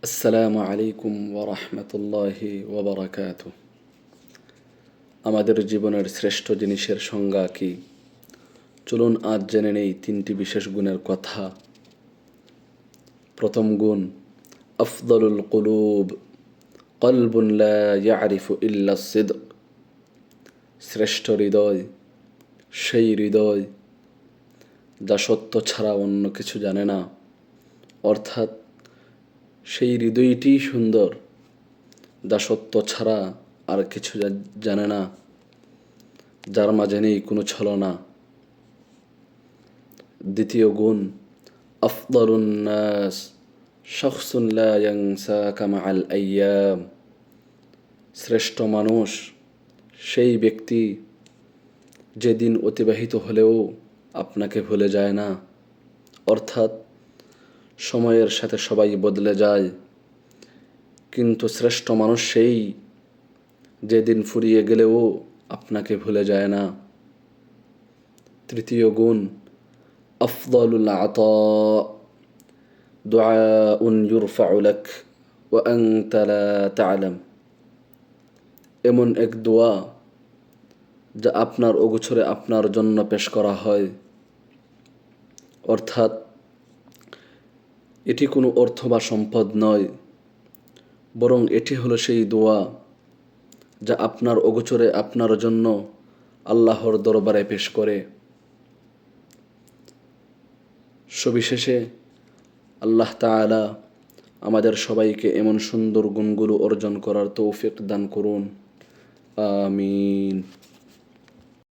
আসসালামু আলাইকুম ওরহমতুল্লাহি ওবরাকাতু। আমাদের জীবনের শ্রেষ্ঠ জিনিসের সংজ্ঞা কি? চলুন আজ জেনে নেই তিনটি বিশেষ গুণের কথা। প্রথম গুণ, আফদলুল কুলুব কলবুন লা ইয়ারিফু ইল্লা সিদক। শ্রেষ্ঠ হৃদয় সেই হৃদয় যা সত্য ছাড়া অন্য কিছু জানে না। অর্থাৎ সেই হৃদয়টি সুন্দর যা সত্য ছাড়া আর কিছু জানে না, যার মাঝে নেই কোনো ছলনা। দ্বিতীয় গুণ, আফদলুন নাস শখসুন লা ইয়ানসাকা মাআল আইয়াম। শ্রেষ্ঠ মানুষ সেই ব্যক্তি যে দিন অতিবাহিত হলেও আপনাকে ভুলে যায় না। অর্থাৎ সময়ের সাথে সবাই বদলে যায়, কিন্তু শ্রেষ্ঠ মানুষ সেই যে দিন ফুরিয়ে গেলেও আপনাকে ভুলে যায় না। তৃতীয় গুণ, আফদলুল আতা দুআউন ইউরফাউ লাক ওয়া আনতা লা তা'লাম। এমন এক দোয়া যা আপনার অগোচরে আপনার জন্য পেশ করা হয়। অর্থাৎ এটি কোনো অর্থ বা সম্পদ নয়, বরং এটি হলো সেই দোয়া যা আপনার অগোচরে আপনার জন্য আল্লাহর দরবারে পেশ করে। সবিশেষে আল্লাহ তাআলা আমাদের সবাইকে এমন সুন্দর গুণগুলো অর্জন করার তৌফিক দান করুন। আমিন।